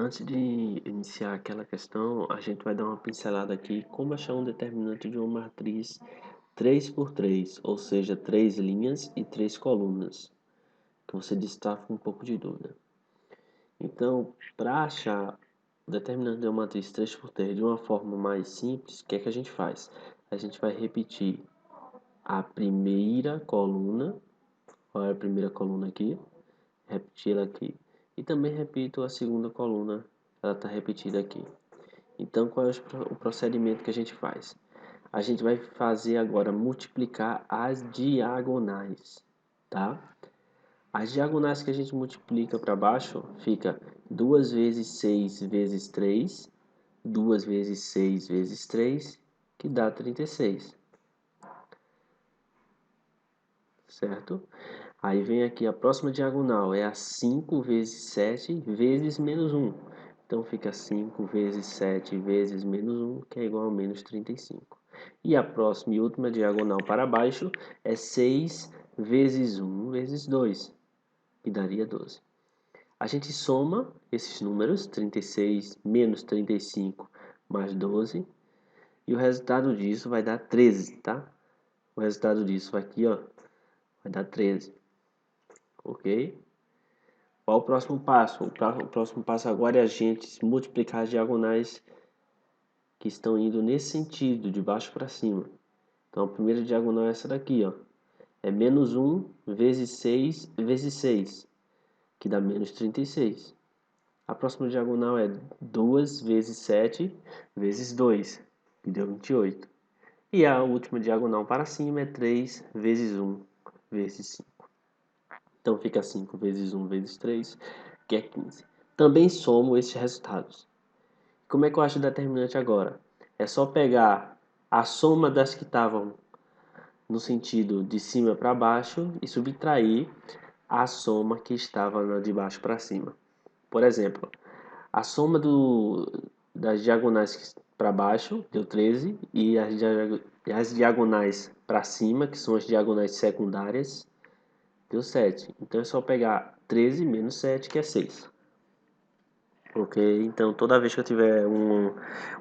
Antes de iniciar aquela questão, a gente vai dar uma pincelada aqui como achar um determinante de uma matriz 3 por 3, ou seja, 3 linhas e 3 colunas, que você destaca com um pouco de dúvida. Então, para achar o determinante de uma matriz 3 por 3 de uma forma mais simples, o que é que a gente faz? A gente vai repetir a primeira coluna, qual é a primeira coluna aqui? Repeti-la aqui. E também repito a segunda coluna, ela está repetida aqui. Então, qual é o procedimento que a gente faz? A gente vai fazer agora multiplicar as diagonais, tá? As diagonais que a gente multiplica para baixo fica 2 vezes 6 vezes 3, 2 vezes 6 vezes 3, que dá 36, certo? Aí vem aqui a próxima diagonal, é a 5 vezes 7 vezes menos 1. Então fica 5 vezes 7 vezes menos 1, que é igual a menos 35. E a próxima e última diagonal para baixo é 6 vezes 1 vezes 2, que daria 12. A gente soma esses números, 36 menos 35 mais 12, e o resultado disso vai dar 13, tá? O resultado disso aqui, ó, vai dar 13. Ok? Qual o próximo passo? O próximo passo agora é a gente multiplicar as diagonais que estão indo nesse sentido, de baixo para cima. Então, a primeira diagonal é essa daqui, ó. É menos 1 vezes 6 vezes 6, que dá menos 36. A próxima diagonal é 2 vezes 7 vezes 2, que deu 28. E a última diagonal para cima é 3 vezes 1 vezes 5. Então fica 5 vezes 1 vezes 3, que é 15. Também somo esses resultados. Como é que eu acho o determinante agora? É só pegar a soma das que estavam no sentido de cima para baixo e subtrair a soma que estava de baixo para cima. Por exemplo, a soma das diagonais para baixo deu 13 e as diagonais para cima, que são as diagonais secundárias, deu 7. Então é só pegar 13 menos 7, que é 6. Ok? Então toda vez que eu tiver um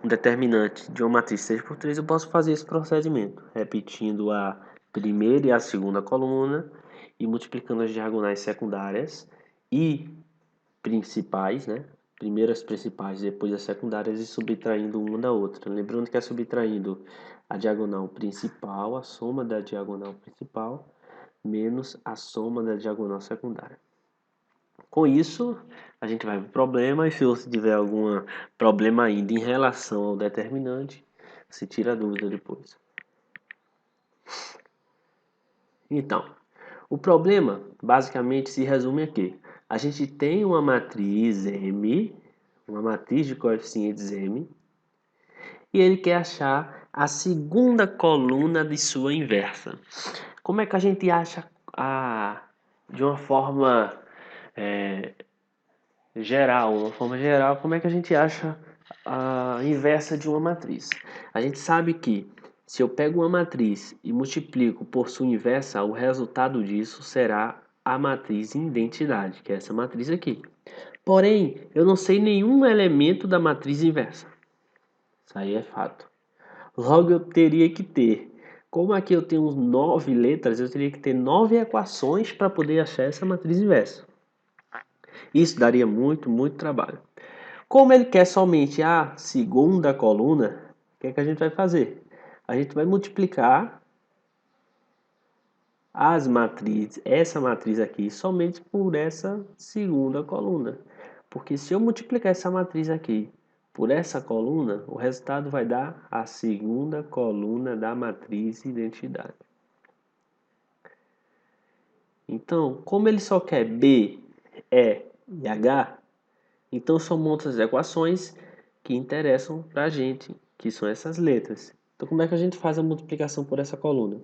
determinante de uma matriz 6 por 3, eu posso fazer esse procedimento, repetindo a primeira e a segunda coluna e multiplicando as diagonais secundárias e principais, né? Primeiro as principais, depois as secundárias e subtraindo uma da outra. Lembrando que é subtraindo a diagonal principal, a soma da diagonal principal, menos a soma da diagonal secundária. Com isso, a gente vai para o problema, e se você tiver algum problema ainda em relação ao determinante, você tira a dúvida depois. Então, o problema basicamente se resume aqui. A gente tem uma matriz M, uma matriz de coeficientes M, e ele quer achar a segunda coluna de sua inversa. Como é que a gente acha de uma forma geral, como é que a gente acha a inversa de uma matriz? A gente sabe que se eu pego uma matriz e multiplico por sua inversa, o resultado disso será a matriz identidade, que é essa matriz aqui. Porém, eu não sei nenhum elemento da matriz inversa. Isso aí é fato. Logo, eu teria que ter, como aqui eu tenho 9 letras, eu teria que ter 9 equações para poder achar essa matriz inversa. Isso daria muito, muito trabalho. Como ele quer somente a segunda coluna, o que é que a gente vai fazer? A gente vai multiplicar as matrizes, essa matriz aqui, somente por essa segunda coluna. Porque se eu multiplicar essa matriz aqui por essa coluna, o resultado vai dar a segunda coluna da matriz identidade. Então, como ele só quer B, E e H, então são muitas equações que interessam para a gente, que são essas letras. Então, como é que a gente faz a multiplicação por essa coluna?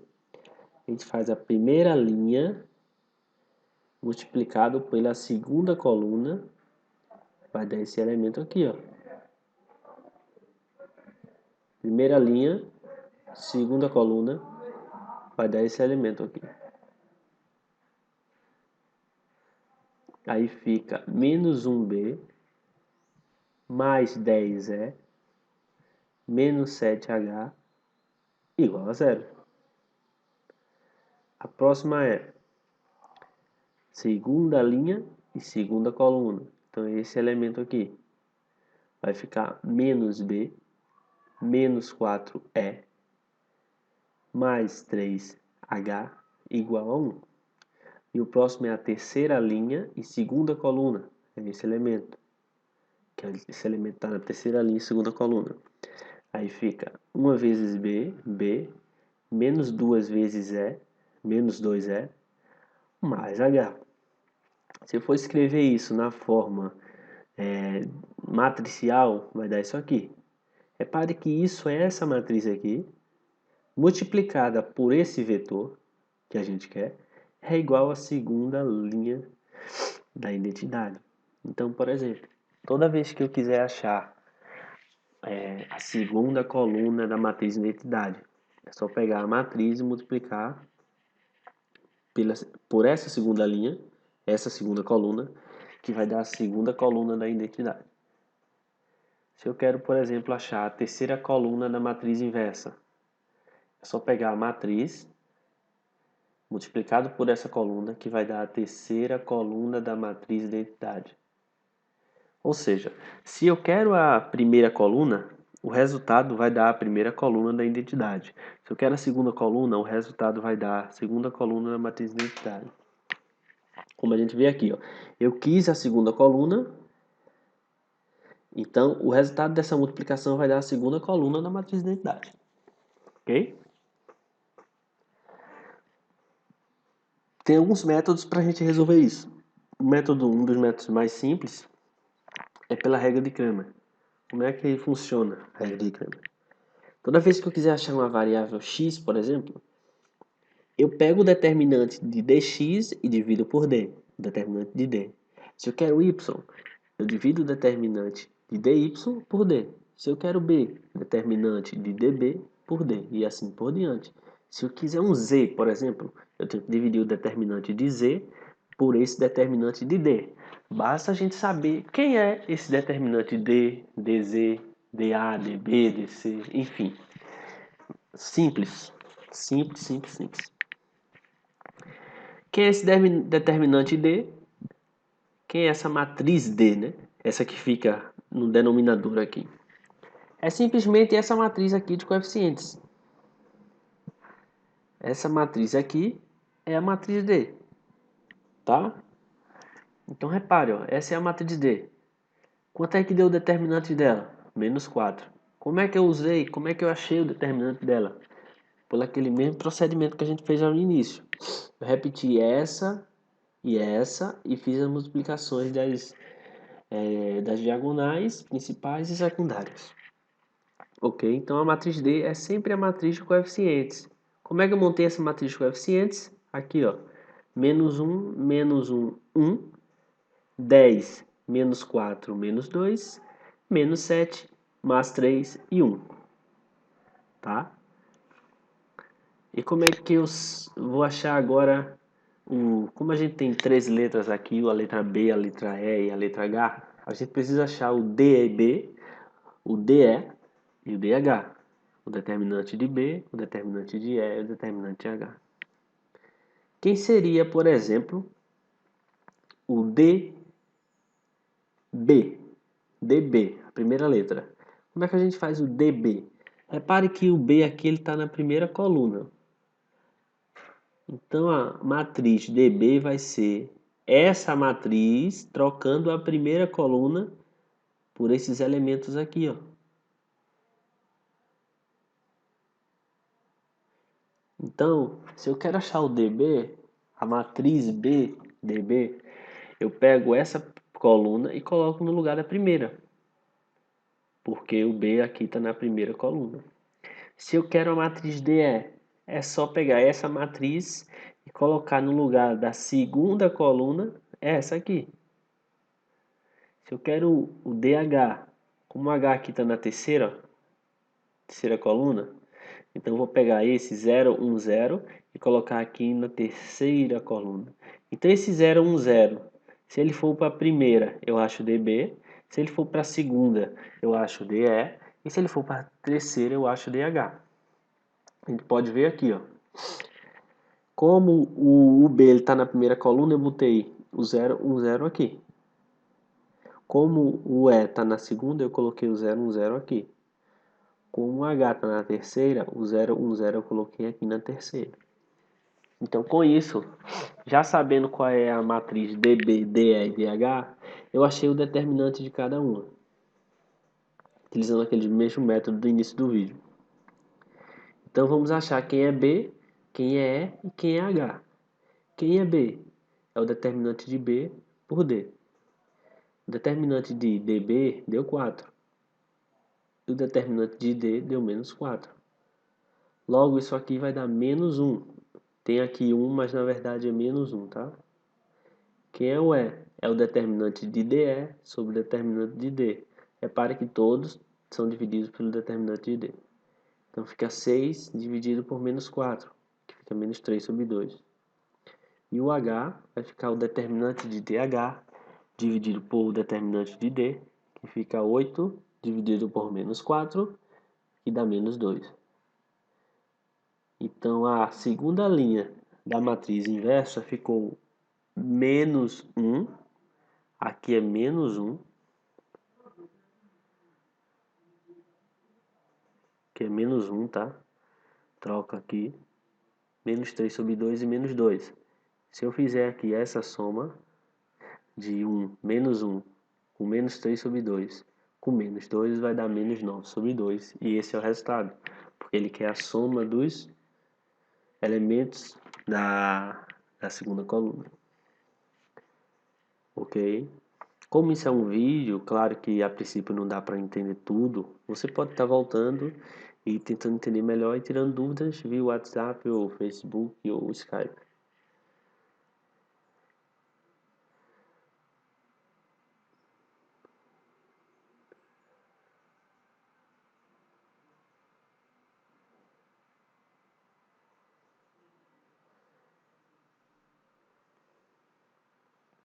A gente faz a primeira linha multiplicado pela segunda coluna, vai dar esse elemento aqui, ó. Primeira linha, segunda coluna, vai dar esse elemento aqui. Aí fica menos 1b mais 10E menos 7H igual a 0. A próxima é segunda linha e segunda coluna. Então, esse elemento aqui vai ficar menos B, menos 4E, mais 3H igual a 1. E o próximo é a terceira linha e segunda coluna. É esse elemento. Esse elemento está na terceira linha e segunda coluna. Aí fica 1 vezes B, B, menos 2 vezes E, menos 2E, mais H. Se eu for escrever isso na forma matricial, vai dar isso aqui. Repare que isso é essa matriz aqui, multiplicada por esse vetor, que a gente quer, é igual à segunda linha da identidade. Então, por exemplo, toda vez que eu quiser achar a segunda coluna da matriz de identidade, é só pegar a matriz e multiplicar por essa segunda linha, essa segunda coluna, que vai dar a segunda coluna da identidade. Se eu quero, por exemplo, achar a terceira coluna da matriz inversa, é só pegar a matriz multiplicado por essa coluna, que vai dar a terceira coluna da matriz de identidade. Ou seja, se eu quero a primeira coluna, o resultado vai dar a primeira coluna da identidade. Se eu quero a segunda coluna, o resultado vai dar a segunda coluna da matriz de identidade. Como a gente vê aqui, ó, eu quis a segunda coluna, então o resultado dessa multiplicação vai dar a segunda coluna da matriz de identidade. Ok? Tem alguns métodos para a gente resolver isso. Um dos métodos mais simples é pela regra de Cramer. Como é que funciona a regra de Cramer? Toda vez que eu quiser achar uma variável x, por exemplo, eu pego o determinante de dx e divido por d, o determinante de d. Se eu quero y, eu divido o determinante de dy por d. Se eu quero b, determinante de db por d, e assim por diante. Se eu quiser um z, por exemplo, eu tenho que dividir o determinante de z por esse determinante de d. Basta a gente saber quem é esse determinante d, dz, dA, dB, dc, enfim. Simples. Simples, simples, simples. Quem é esse determinante D? Quem é essa matriz D, né? Essa que fica no denominador aqui. É simplesmente essa matriz aqui de coeficientes. Essa matriz aqui é a matriz D. Tá? Então repare, ó, essa é a matriz D. Quanto é que deu o determinante dela? Menos 4. Como é que eu usei? Como é que eu achei o determinante dela? Por aquele mesmo procedimento que a gente fez no início. Eu repeti essa e fiz as multiplicações das diagonais principais e secundárias. Ok? Então a matriz D é sempre a matriz de coeficientes. Como é que eu montei essa matriz de coeficientes? Aqui, ó. Menos 1, menos 1, 1. 10, menos 4, menos 2. Menos 7, mais 3 e 1. Tá? E como é que eu vou achar agora como a gente tem três letras aqui, a letra B, a letra E e a letra H, a gente precisa achar o DB, o DE e o DH. O determinante de B, o determinante de E e o determinante de H. Quem seria, por exemplo, o DB? DB, a primeira letra. Como é que a gente faz o DB? Repare que o B aqui está na primeira coluna. Então a matriz DB vai ser essa matriz trocando a primeira coluna por esses elementos aqui, ó. Então, se eu quero achar o DB, a matriz B, DB, eu pego essa coluna e coloco no lugar da primeira, porque o B aqui está na primeira coluna. Se eu quero a matriz DE, é só pegar essa matriz e colocar no lugar da segunda coluna essa aqui. Se eu quero o DH, como o H aqui está na terceira coluna, então eu vou pegar esse 0, 1, 0 e colocar aqui na terceira coluna. Então esse 0, 1, 0, se ele for para a primeira, eu acho DB. Se ele for para a segunda, eu acho DE. E se ele for para a terceira, eu acho DH. A gente pode ver aqui, ó. Como o B está na primeira coluna, eu botei o 0, 1, 0 aqui. Como o E está na segunda, eu coloquei o 0, 1, 0 aqui. Como o H está na terceira, o 0, 1, 0 eu coloquei aqui na terceira. Então, com isso, já sabendo qual é a matriz DB, DE e DH, eu achei o determinante de cada uma, utilizando aquele mesmo método do início do vídeo. Então, vamos achar quem é B, quem é E e quem é H. Quem é B? É o determinante de B por D. O determinante de DB deu 4. E o determinante de D deu menos 4. Logo, isso aqui vai dar menos 1. Tem aqui 1, mas na verdade é menos 1, tá? Quem é o E? É o determinante de DE sobre o determinante de D. Repare que todos são divididos pelo determinante de D. Então fica 6 dividido por menos 4, que fica menos 3 sobre 2. E o H vai ficar o determinante de DH dividido por determinante de D, que fica 8 dividido por menos 4, que dá menos 2. Então a segunda linha da matriz inversa ficou menos 1, aqui é menos 1, que é menos 1, tá? Troca aqui, menos 3 sobre 2 e menos 2. Se eu fizer aqui essa soma de 1, menos 1, com menos 3 sobre 2, com menos 2 vai dar menos 9 sobre 2, e esse é o resultado, porque ele quer a soma dos elementos da segunda coluna. Ok? Como isso é um vídeo, claro que a princípio não dá para entender tudo, você pode estar voltando e tentando entender melhor e tirando dúvidas via WhatsApp ou Facebook ou Skype.